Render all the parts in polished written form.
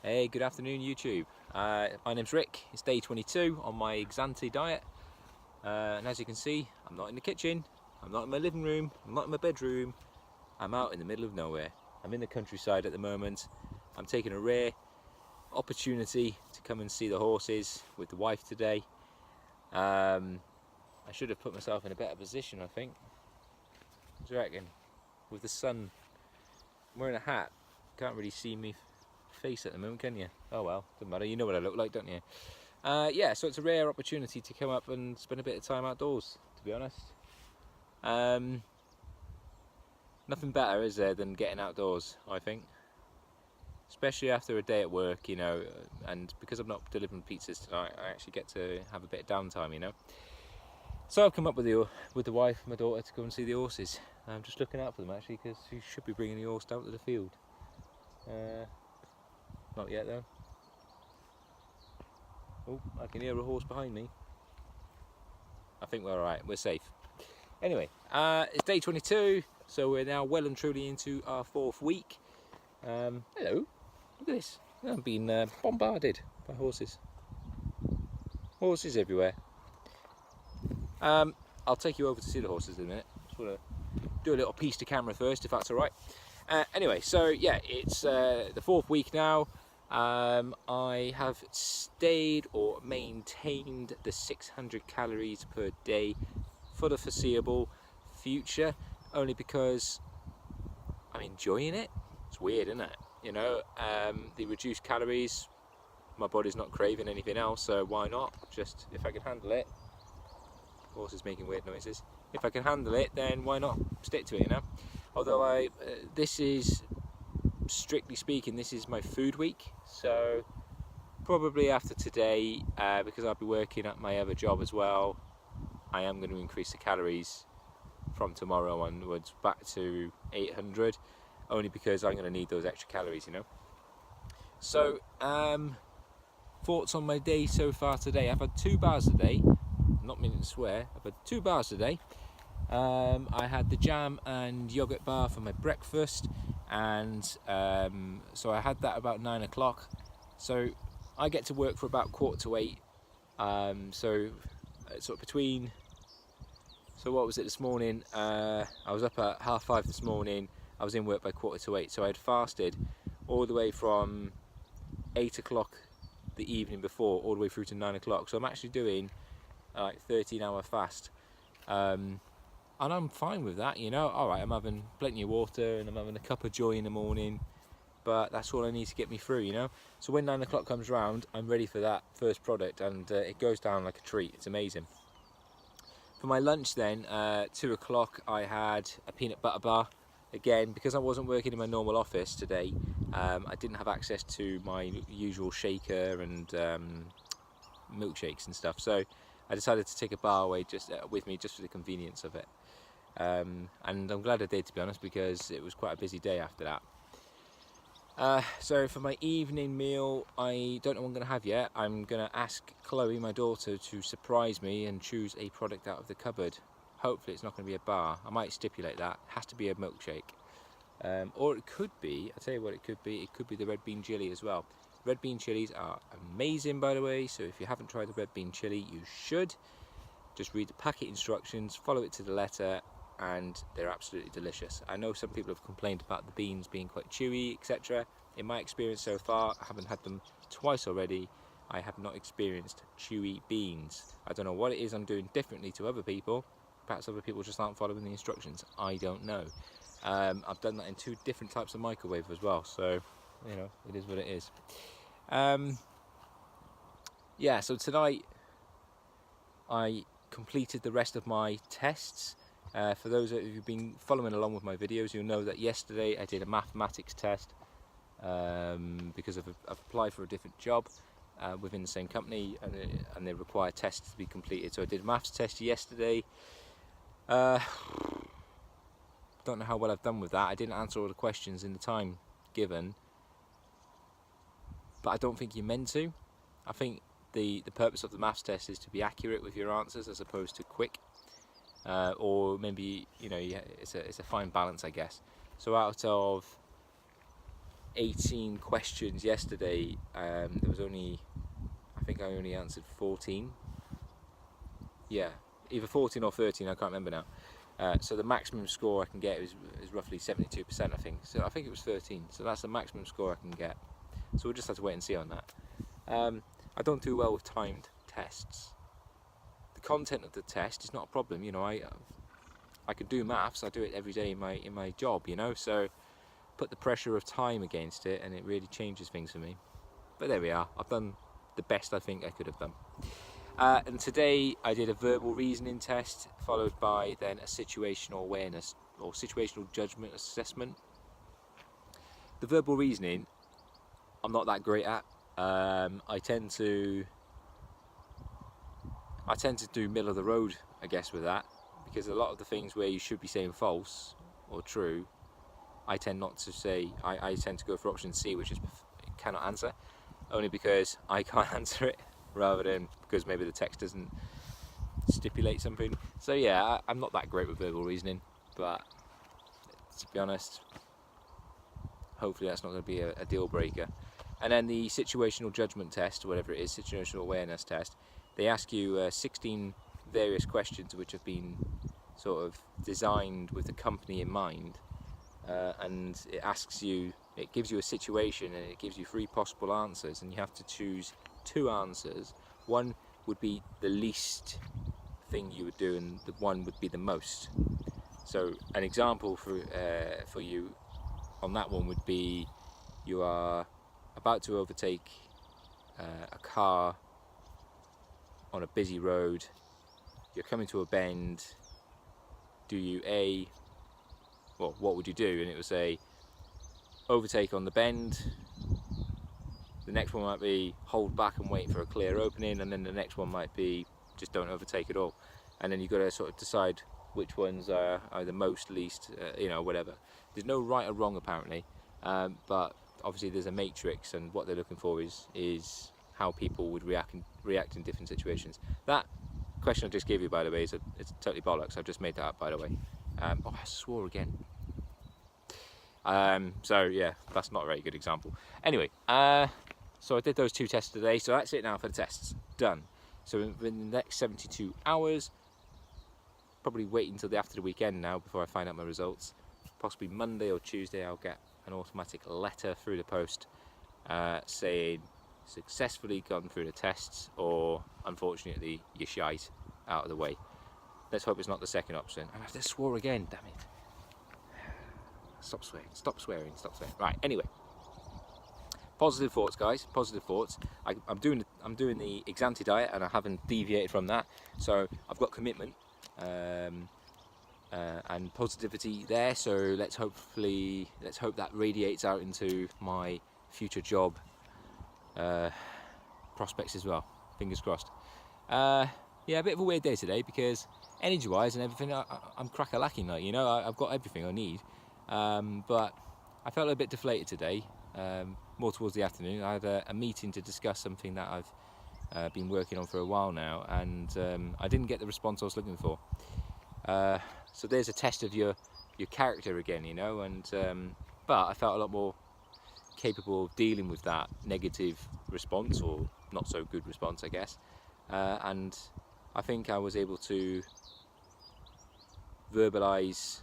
Hey, good afternoon YouTube. My name's Rick. It's day 22 on my Exante diet. And as you can see, I'm not in the kitchen, I'm not in my living room, I'm not in my bedroom. I'm out in the middle of nowhere. I'm in the countryside at the moment. I'm taking a rare opportunity to come and see the horses with the wife today. I should have put myself in a better position, I think. What do you reckon? With the sun, I'm wearing a hat, can't really see me face at the moment, can you? Oh well, doesn't matter, you know what I look like, don't you? Yeah, so it's a rare opportunity to come up and spend a bit of time outdoors, to be honest. Nothing better, is there, than getting outdoors, I think. Especially after a day at work, you know, and because I'm not delivering pizzas tonight, I actually get to have a bit of downtime, you know. So I've come up with the wife and my daughter to go and see the horses. I'm just looking out for them actually, because she should be bringing the horse down to the field. Not yet though. Oh, I can hear a horse behind me. I think we're alright, we're safe. Anyway, it's day 22, so we're now well and truly into our 4th week. Hello, look at this. I'm being bombarded by horses. Horses everywhere. I'll take you over to see the horses in a minute. Just want to do a little piece to camera first, if that's alright. Anyway, so yeah, it's the 4th week now. I have stayed or maintained the 600 calories per day for the foreseeable future, only because I'm enjoying it. It's weird, isn't it? You know, the reduced calories, my body's not craving anything else, so why not? Just, if I can handle it. Horse is making weird noises. If I can handle it, then why not stick to it, you know? Although this is, strictly speaking, this is my food week, so probably after today, because I'll be working at my other job as well, I am going to increase the calories from tomorrow onwards back to 800, only because I'm going to need those extra calories, you know. So thoughts on my day so far today. I've had 2 bars a day, not meaning to swear, I've had 2 bars today. I had the jam and yogurt bar for my breakfast, and so I had that about 9 o'clock. So I get to work for about 7:45. So sort of between. So what was it this morning? I was up at 5:30 this morning. I was in work by 7:45. So I had fasted all the way from 8 o'clock the evening before, all the way through to 9 o'clock. So I'm actually doing like 13-hour fast. And I'm fine with that, you know. Alright, I'm having plenty of water and I'm having a cup of joy in the morning, but that's all I need to get me through, you know. So when 9 o'clock comes round, I'm ready for that first product, and it goes down like a treat. It's amazing. For my lunch then, 2 o'clock, I had a peanut butter bar. Again, because I wasn't working in my normal office today, I didn't have access to my usual shaker and milkshakes and stuff, so I decided to take a bar away with me just for the convenience of it. And I'm glad I did, to be honest, because it was quite a busy day after that. So for my evening meal, I don't know what I'm going to have yet. I'm going to ask Chloe, my daughter, to surprise me and choose a product out of the cupboard. Hopefully it's not going to be a bar. I might stipulate that. It has to be a milkshake. Or it could be, I'll tell you what it could be the red bean chili as well. Red bean chilies are amazing, by the way, so if you haven't tried the red bean chili, you should. Just read the packet instructions, follow it to the letter, and they're absolutely delicious. I know some people have complained about the beans being quite chewy, etc. In my experience so far, I haven't had them twice already, I have not experienced chewy beans. I don't know what it is I'm doing differently to other people. Perhaps other people just aren't following the instructions, I don't know. I've done that in 2 different types of microwave as well, so you know, it is what it is. Yeah, so tonight I completed the rest of my tests. For those of you who've been following along with my videos, you'll know that yesterday I did a mathematics test because I've applied for a different job within the same company, and they require tests to be completed. So I did a maths test yesterday. Don't know how well I've done with that. I didn't answer all the questions in the time given, but I don't think you're meant to. I think the purpose of the maths test is to be accurate with your answers as opposed to quick. Or maybe, you know, it's a fine balance, I guess. So out of 18 questions yesterday. There was only, I think I only answered 14. Yeah, either 14 or 13, I can't remember now. So the maximum score I can get is roughly 72%, I think. So I think it was 13. So that's the maximum score I can get. So we'll just have to wait and see on that. I don't do well with timed tests. The content of the test is not a problem, you know. I can do maths. I do it every day in my job, you know. So put the pressure of time against it, and it really changes things for me. But there we are. I've done the best I think I could have done. And today I did a verbal reasoning test, followed by then a situational awareness or situational judgment assessment. The verbal reasoning, I'm not that great at. I tend to do middle of the road, I guess, with that, because a lot of the things where you should be saying false or true, I tend not to say. I tend to go for option C, which is cannot answer, only because I can't answer it, rather than because maybe the text doesn't stipulate something. So yeah, I'm not that great with verbal reasoning, but to be honest, hopefully that's not going to be a deal breaker. And then the situational judgment test, or whatever it is, situational awareness test, they ask you 16 various questions which have been sort of designed with the company in mind, and it gives you a situation and it gives you 3 possible answers, and you have to choose 2 answers. One would be the least thing you would do, and the one would be the most. So an example for you on that one would be, you are about to overtake a car on a busy road. You're coming to a bend. Do you what would you do? And it would say overtake on the bend. The next one might be hold back and wait for a clear opening, and then the next one might be just don't overtake at all. And then you've got to sort of decide which ones are the most, least, whatever. There's no right or wrong apparently, but obviously there's a matrix, and what they're looking for is how people would react in different situations. That question I just gave you, by the way, it's totally bollocks. I've just made that up, by the way. I swore again. So yeah, that's not a very good example. Anyway, so I did those 2 tests today, so that's it now for the tests. Done. So in the next 72 hours, probably wait until after the weekend now before I find out my results. Possibly Monday or Tuesday I'll get an automatic letter through the post saying successfully gone through the tests, or unfortunately you're shite, out of the way. Let's hope it's not the second option. And I just swore again, damn it. Stop swearing. Right, anyway. Positive thoughts, guys, positive thoughts. I'm doing the Exante diet, and I haven't deviated from that. So I've got commitment and positivity there. So let's hope that radiates out into my future job prospects as well. Fingers crossed. Yeah, a bit of a weird day today, because energy-wise and everything, I'm crack-a-lacking, like, you know, I've got everything I need. But I felt a bit deflated today, more towards the afternoon. I had a meeting to discuss something that I've been working on for a while now, and I didn't get the response I was looking for. So there's a test of your character again, you know, and but I felt a lot more capable of dealing with that negative response, or not so good response, I guess, and I think I was able to verbalise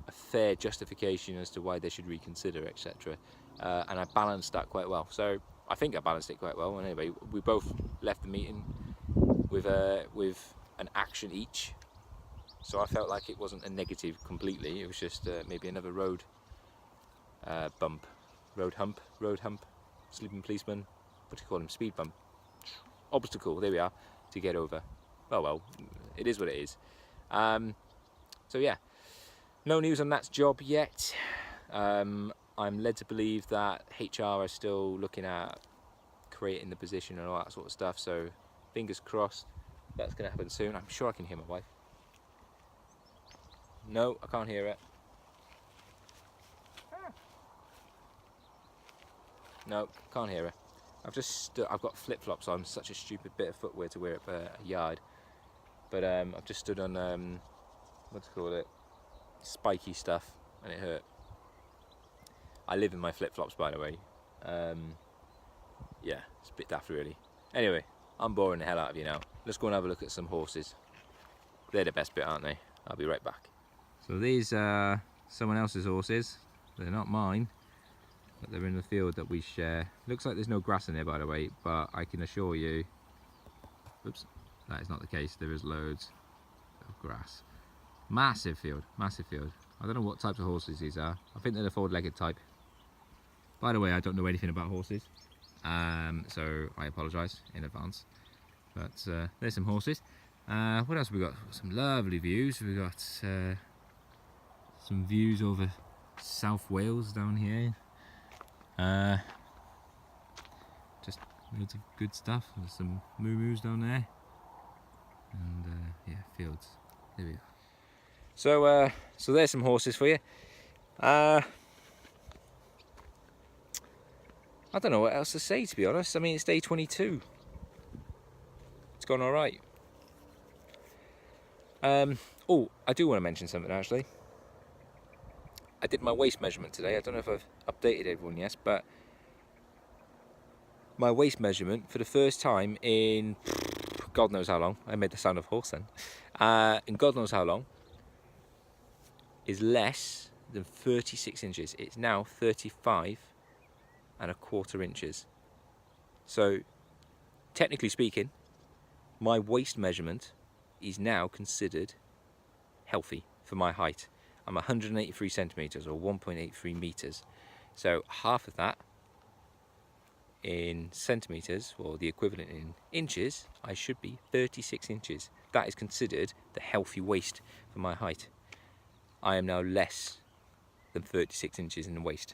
a fair justification as to why they should reconsider, etc. And I balanced that quite well. So I think I balanced it quite well. And anyway, we both left the meeting with an action each. So I felt like it wasn't a negative completely. It was just maybe another road hump, sleeping policeman. What do you call him? Speed bump, obstacle. There we are, to get over. Oh well, it is what it is. So yeah. No news on that job yet. I'm led to believe that HR are still looking at creating the position and all that sort of stuff, so fingers crossed that's going to happen soon. I'm sure I can hear my wife. No, I can't hear it. No, can't hear her. I've got flip-flops on, such a stupid bit of footwear to wear at a yard. But I've just stood on, what do you call it? Spiky stuff, and it hurt. I live in my flip-flops, by the way. Yeah, it's a bit daft really. Anyway, I'm boring the hell out of you now. Let's go and have a look at some horses. They're the best bit, aren't they? I'll be right back. So these are someone else's horses. They're not mine, but they're in the field that we share. Looks like there's no grass in here, by the way, but I can assure you, oops, that is not the case. There is loads of grass. Massive field, massive field. I don't know what types of horses these are. I think they're the four-legged type. By the way, I don't know anything about horses, so I apologise in advance. But there's some horses. What else have we got? Some lovely views. We've got some views over South Wales down here. Just loads of good stuff. There's some moo-moos down there. And yeah, fields. There we go. So there's some horses for you. I don't know what else to say, to be honest. I mean, it's day 22. It's gone all right. Oh, I do want to mention something actually. I did my waist measurement today. I don't know if I've updated everyone yet, but my waist measurement for the first time in God knows how long. I made the sound of horse then. In God knows how long, is less than 36 inches. It's now 35.25 inches. So, technically speaking, my waist measurement is now considered healthy for my height. I'm 183 centimeters or 1.83 meters. So half of that in centimeters, or the equivalent in inches, I should be 36 inches. That is considered the healthy waist for my height. I am now less than 36 inches in the waist.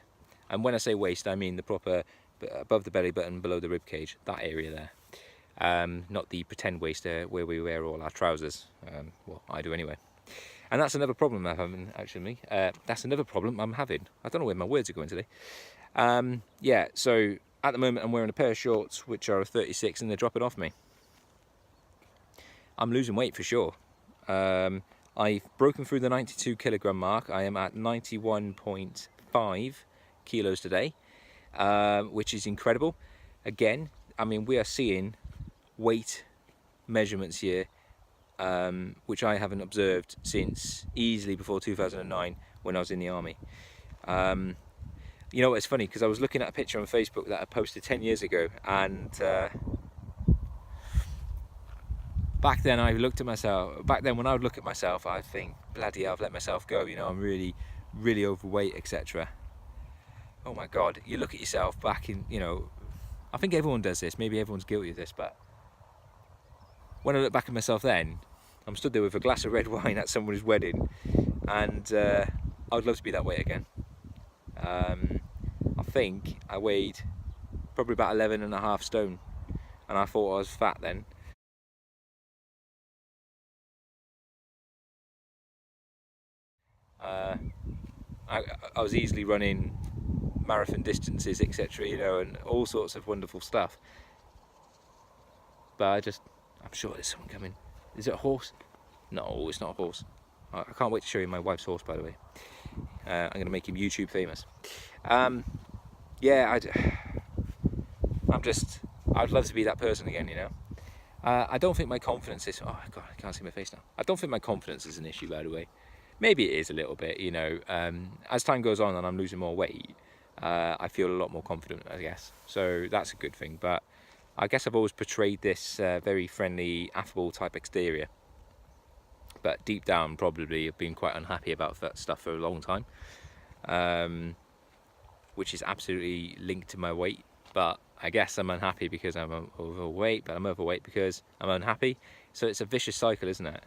And when I say waist, I mean the proper above the belly button, below the rib cage, that area there. Not the pretend waist where we wear all our trousers. Well, I do anyway. And that's another problem I'm having, actually. That's another problem I'm having. I don't know where my words are going today. Yeah, so at the moment I'm wearing a pair of shorts which are a 36 and they're dropping off me. I'm losing weight for sure. I've broken through the 92 kilogram mark. I am at 91.5 kilos today, which is incredible. Again, I mean, we are seeing weight measurements here, which I haven't observed since easily before 2009 when I was in the army. You know, it's funny because I was looking at a picture on Facebook that I posted 10 years ago, and back then I looked at myself. Back then, when I would look at myself, I'd think, bloody hell, I've let myself go. You know, I'm really, really overweight, etc. Oh my God, you look at yourself back in, you know, I think everyone does this. Maybe everyone's guilty of this, but when I look back at myself then, I'm stood there with a glass of red wine at someone's wedding, and I would love to be that weight again. I think I weighed probably about 11.5 stone, and I thought I was fat then. I was easily running marathon distances, etc., you know, and all sorts of wonderful stuff. But I'm sure there's someone coming. Is it a horse? No, it's not a horse. I can't wait to show you my wife's horse, by the way. I'm going to make him YouTube famous. Yeah, I'd love to be that person again, you know. I don't think my confidence is, oh God, I can't see my face now. I don't think my confidence is an issue, by the way. Maybe it is a little bit, you know. As time goes on and I'm losing more weight, I feel a lot more confident, I guess. So that's a good thing. But I guess I've always portrayed this very friendly, affable type exterior. But deep down, probably I've been quite unhappy about that stuff for a long time. Which is absolutely linked to my weight. But I guess I'm unhappy because I'm overweight, but I'm overweight because I'm unhappy. So it's a vicious cycle, isn't it?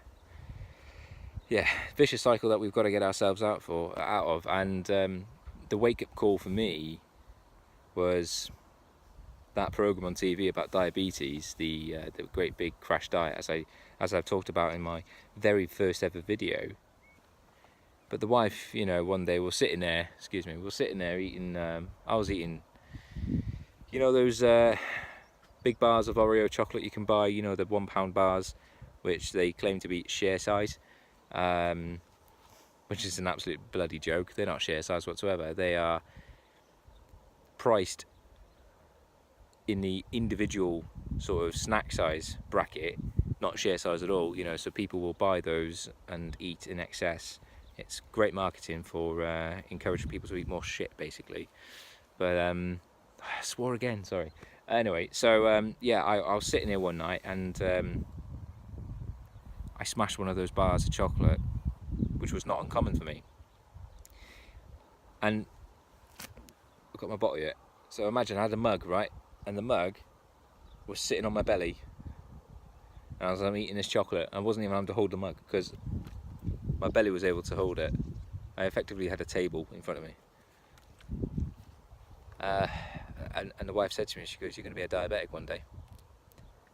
Yeah, vicious cycle that we've got to get ourselves out of. And the wake-up call for me was that program on TV about diabetes, the great big crash diet, as I've talked about in my very first ever video. But the wife, you know, one day we're sitting there eating. I was eating, you know, those big bars of Oreo chocolate you can buy. You know, the £1 bars, which they claim to be share size. Which is an absolute bloody joke. They're not share size whatsoever. They are priced in the individual sort of snack size bracket, not share size at all, you know, so people will buy those and eat in excess. It's great marketing for encouraging people to eat more shit, basically. But I swore again, sorry. Anyway, so yeah, I was sitting here one night and I smashed one of those bars of chocolate, which was not uncommon for me. And I've got my bottle yet. So imagine I had a mug, right? And the mug was sitting on my belly. And as I'm eating this chocolate, I wasn't even having to hold the mug because my belly was able to hold it. I effectively had a table in front of me. And the wife said to me, she goes, "You're going to be a diabetic one day."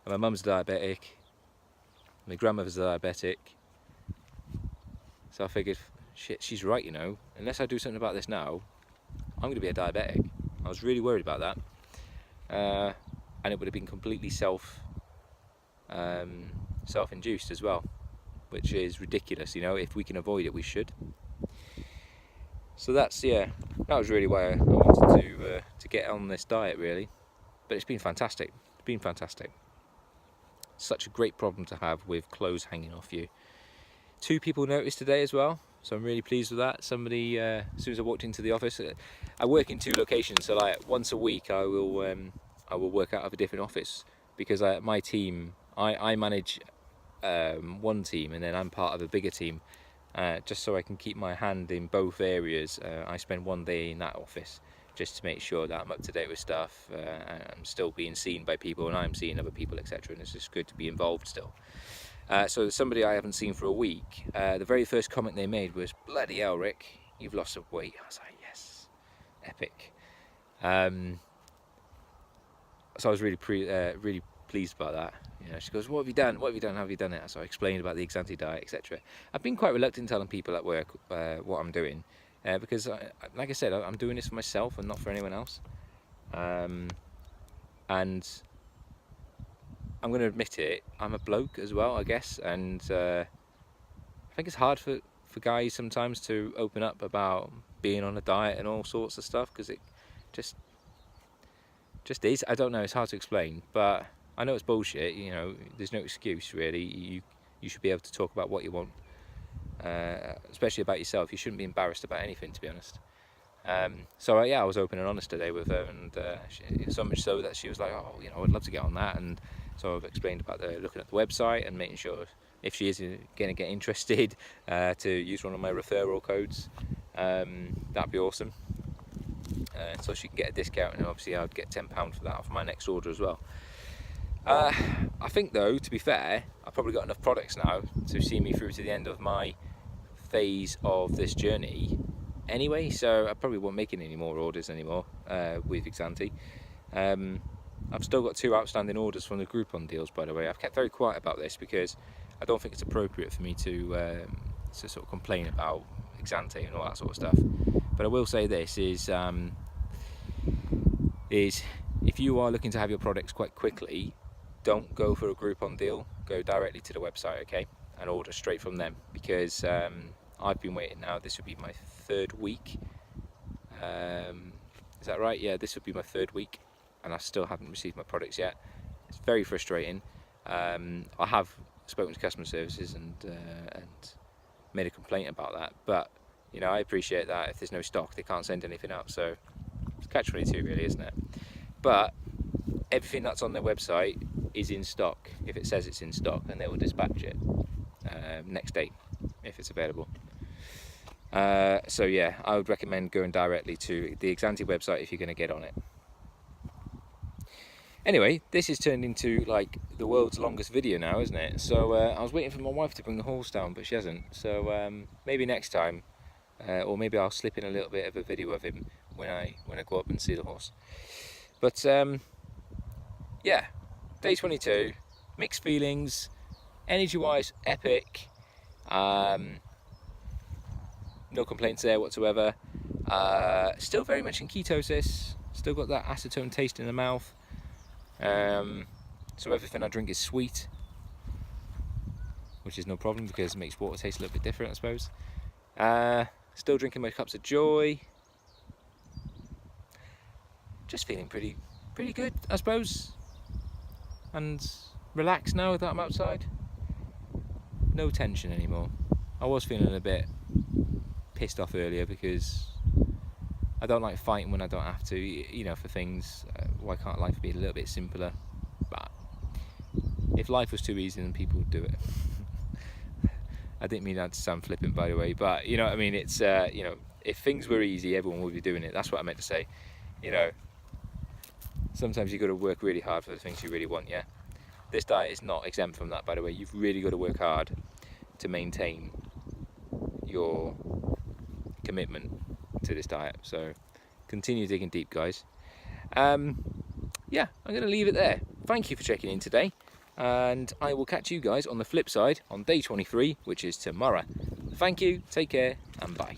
And my mum's diabetic. My grandmother's diabetic. So I figured, shit, she's right, you know. Unless I do something about this now, I'm going to be a diabetic. I was really worried about that. And it would have been completely self-induced as well, which is ridiculous, you know. If we can avoid it, we should. So that was really why I wanted to get on this diet, really. But it's been fantastic. It's been fantastic. Such a great problem to have with clothes hanging off you. 2 people noticed today as well, so I'm really pleased with that. Somebody, as soon as I walked into the office, I work in 2 locations, so like once a week I will work out of a different office, because my team, I manage one team and then I'm part of a bigger team, just so I can keep my hand in both areas. I spend one day in that office just to make sure that I'm up to date with stuff, and I'm still being seen by people and I'm seeing other people, etc. And it's just good to be involved still. So somebody I haven't seen for a week, the very first comment they made was, "Bloody hell, Rick, you've lost some weight." I was like, yes, epic. So I was really pleased about that. You know, she goes, "What have you done? What have you done? How have you done it?" So I explained about the Exante diet, etc. I've been quite reluctant telling people at work what I'm doing, because, like I said, I'm doing this for myself and not for anyone else. And I'm going to admit it, I'm a bloke as well, I guess, and I think it's hard for guys sometimes to open up about being on a diet and all sorts of stuff, because it just is. I don't know, it's hard to explain, but I know it's bullshit, you know, there's no excuse really. You should be able to talk about what you want, especially about yourself. You shouldn't be embarrassed about anything, to be honest. So yeah, I was open and honest today with her, and so much so that she was like, "Oh, you know, I'd love to get on that." And so I've explained about looking at the website and making sure if she is going to get interested, to use one of my referral codes. That'd be awesome. So she can get a discount, and obviously I'd get £10 for that off my next order as well. I think though, to be fair, I've probably got enough products now to see me through to the end of my phase of this journey anyway, so I probably won't make any more orders anymore with Exante. I've still got 2 outstanding orders from the Groupon deals, by the way. I've kept very quiet about this because I don't think it's appropriate for me to sort of complain about Exante and all that sort of stuff. But I will say this is if you are looking to have your products quite quickly, don't go for a Groupon deal. Go directly to the website, okay, and order straight from them, because I've been waiting now. This would be my 3rd week. Is that right? Yeah, this would be my 3rd week, and I still haven't received my products yet. It's very frustrating. I have spoken to customer services and made a complaint about that, but you know, I appreciate that if there's no stock, they can't send anything out. So it's catch-22 really, isn't it? But everything that's on their website is in stock if it says it's in stock, and they will dispatch it next day if it's available. So yeah, I would recommend going directly to the Exante website if you're going to get on it. Anyway, this has turned into like the world's longest video now, isn't it? So I was waiting for my wife to bring the horse down, but she hasn't. So maybe next time, or maybe I'll slip in a little bit of a video of him when I go up and see the horse. But yeah, day 22, mixed feelings. Energy-wise, epic. No complaints there whatsoever. Still very much in ketosis. Still got that acetone taste in the mouth. So everything I drink is sweet, which is no problem because it makes water taste a little bit different, I suppose. Still drinking my cups of joy. just feeling pretty good, I suppose, and relaxed now that I'm outside. No tension anymore. I was feeling a bit pissed off earlier because I don't like fighting when I don't have to, you know, for things. Why can't life be a little bit simpler? But if life was too easy, then people would do it. I didn't mean that to sound flippant, by the way, but you know what I mean. It's you know, if things were easy, everyone would be doing it. That's what I meant to say. You know, sometimes you've got to work really hard for the things you really want. Yeah, this diet is not exempt from that, by the way. You've really got to work hard to maintain your commitment to this diet. So continue digging deep, guys. Yeah, I'm going to leave it there. Thank you for checking in today, and I will catch you guys on the flip side on day 23, which is tomorrow. Thank you, take care, and bye.